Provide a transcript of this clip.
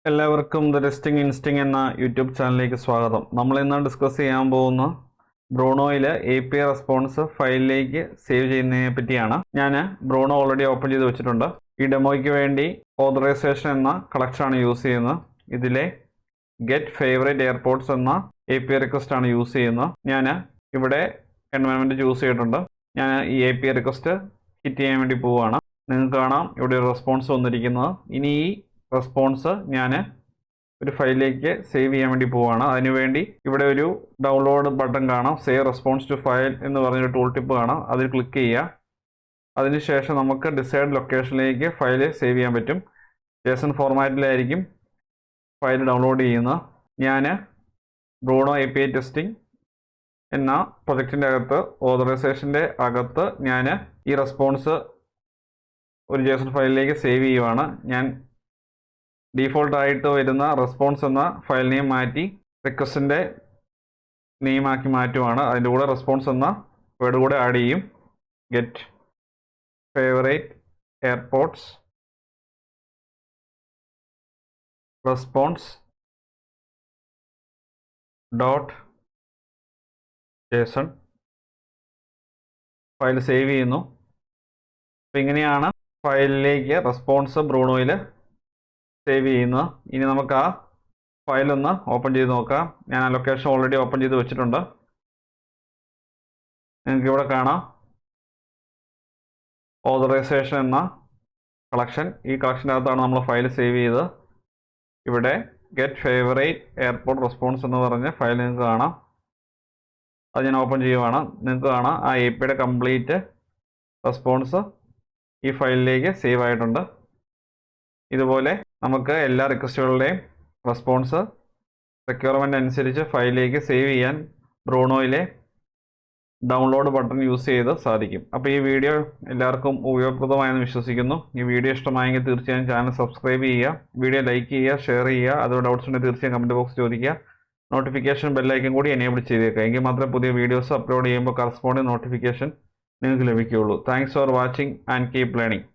എല്ലാവർക്കും the testing ഇൻസ്റ്റിംഗ് എന്ന YouTube ചാനലിലേക്ക് സ്വാഗതം. നമ്മൾ ഇന്ന് ഡിസ്കസ് ചെയ്യാൻ പോകുന്ന ബ്രൂണോയിൽ API റെസ്പോൺസ് ഫയലിലേക്ക് സേവ് ചെയ്യുന്നതിനെ പറ്റിയാണ്. ഞാൻ ബ്രൂണോ ഓൾറെഡി ഓപ്പൺ ചെയ്ത് വെച്ചിട്ടുണ്ട്. ഈ ഡെമോയ്ക്ക് വേണ്ടി ഓതറൈസേഷൻ എന്ന കളക്ഷനാണ് യൂസ് ചെയ്യുന്നത്. ഇതിലെ ഗെറ്റ് ഫേവറേറ്റ് എയർപോർട്ട്സ് എന്ന API റിക്വസ്റ്റ് ആണ് യൂസ് ചെയ്യുന്നത്. ഞാൻ ഇവിടെ എൻവയൺമെൻറ്റ് ചൂസ് ചെയ്തിട്ടുണ്ട്. ഞാൻ ഈ API റിക്വസ്റ്റ് ഹിറ്റ് ചെയ്യാൻ വേണ്ടി പോവുകയാണ്. നിങ്ങൾക്ക് കാണാം ഇവിടെ ഒരു റെസ്പോൺസ് വന്നിരിക്കുന്നത്. ഇനി ഈ റെസ്പോൺസ് ഞാൻ ഒരു ഫയലിലേക്ക് സേവ് ചെയ്യാൻ വേണ്ടി പോവുകയാണ്. അതിനുവേണ്ടി ഇവിടെ ഒരു ഡൗൺലോഡ് ബട്ടൺ കാണാം, സേവ് റെസ്പോൺസ് ടു ഫയൽ എന്ന് പറഞ്ഞൊരു ടൂൾ ടിപ്പ് കാണാം. അതിൽ ക്ലിക്ക് ചെയ്യുക. അതിനുശേഷം നമുക്ക് ഡിസൈഡ് ലൊക്കേഷനിലേക്ക് ഫയൽ സേവ് ചെയ്യാൻ പറ്റും. JSON ഫോർമാറ്റിലായിരിക്കും ഫയൽ ഡൗൺലോഡ് ചെയ്യുന്നത്. ഞാൻ ബ്രൂണോ API ടെസ്റ്റിംഗ് എന്ന പ്രൊജക്റ്റിൻ്റെ അകത്ത് ഓതറൈസേഷൻ്റെ അകത്ത് ഞാൻ ഈ റെസ്പോൺസ് ഒരു JSON ഫയലിലേക്ക് സേവ് ചെയ്യുവാണ്. ഞാൻ ഡീഫോൾട്ടായിട്ട് വരുന്ന റെസ്പോൺസ് എന്ന ഫയൽ നെയിം മാറ്റി റിക്വസ്റ്റിൻ്റെ നെയിമാക്കി മാറ്റുവാണ്. അതിൻ്റെ കൂടെ റെസ്പോൺസ് എന്ന വേർഡ് കൂടെ ആഡ് ചെയ്യും. Get favourite airports response dot JSON file save ചെയ്യുന്നു. അപ്പം ഇങ്ങനെയാണ് ഫയലിലേക്ക് റെസ്പോൺസ് ബ്രൂണോയിൽ സേവ് ചെയ്യുന്നത്. ഇനി നമുക്ക് ആ ഫയലൊന്ന് ഓപ്പൺ ചെയ്ത് നോക്കാം. ഞാൻ ആ ലൊക്കേഷൻ ഓൾറെഡി ഓപ്പൺ ചെയ്ത് വെച്ചിട്ടുണ്ട്. നിങ്ങൾക്ക് ഇവിടെ കാണാം ഓതറൈസേഷൻ എന്ന കളക്ഷൻ. ഈ കളക്ഷൻ്റെ അകത്താണ് നമ്മൾ ഫയൽ സേവ് ചെയ്തത്. ഇവിടെ ഗെറ്റ് ഫേവറേറ്റ് എയർപോർട്ട് റെസ്പോൺസ് എന്ന് പറഞ്ഞ ഫയൽ നിങ്ങൾക്ക് കാണാം. അത് ഞാൻ ഓപ്പൺ ചെയ്യുവാണ്. നിങ്ങൾക്ക് കാണാം ആ APIയുടെ കംപ്ലീറ്റ് റെസ്പോൺസ് ഈ ഫയലിലേക്ക് സേവ് ആയിട്ടുണ്ട്. ഇതുപോലെ നമുക്ക് എല്ലാ റിക്വസ്റ്റുകളുടെയും റെസ്പോൺസ് റിക്വയർമെൻ്റ് അനുസരിച്ച് ഫയലിലേക്ക് സേവ് ചെയ്യാൻ ബ്രൂണോയിലെ ഡൗൺലോഡ് ബട്ടൺ യൂസ് ചെയ്ത് സാധിക്കും. അപ്പോൾ ഈ വീഡിയോ എല്ലാവർക്കും ഉപയോഗപ്രദമായെന്ന് വിശ്വസിക്കുന്നു. ഈ വീഡിയോ ഇഷ്ടമായെങ്കിൽ തീർച്ചയായും ചാനൽ സബ്സ്ക്രൈബ് ചെയ്യുക, വീഡിയോ ലൈക്ക് ചെയ്യുക, ഷെയർ ചെയ്യുക. അതുകൊണ്ട് ഡൗട്ട്സ് ഉണ്ടെങ്കിൽ തീർച്ചയായും കമൻറ്റ് ബോക്സ് ചോദിക്കുക. നോട്ടിഫിക്കേഷൻ ബെല്ലൈക്കൻ കൂടി എനേബിൾ ചെയ്തേക്കുക. എങ്കിൽ മാത്രമേ പുതിയ വീഡിയോസ് അപ്ലോഡ് ചെയ്യുമ്പോൾ കറസ്പോണ്ടിങ് നോട്ടിഫിക്കേഷൻ നിങ്ങൾക്ക് ലഭിക്കുകയുള്ളൂ. Thanks for watching and keep learning.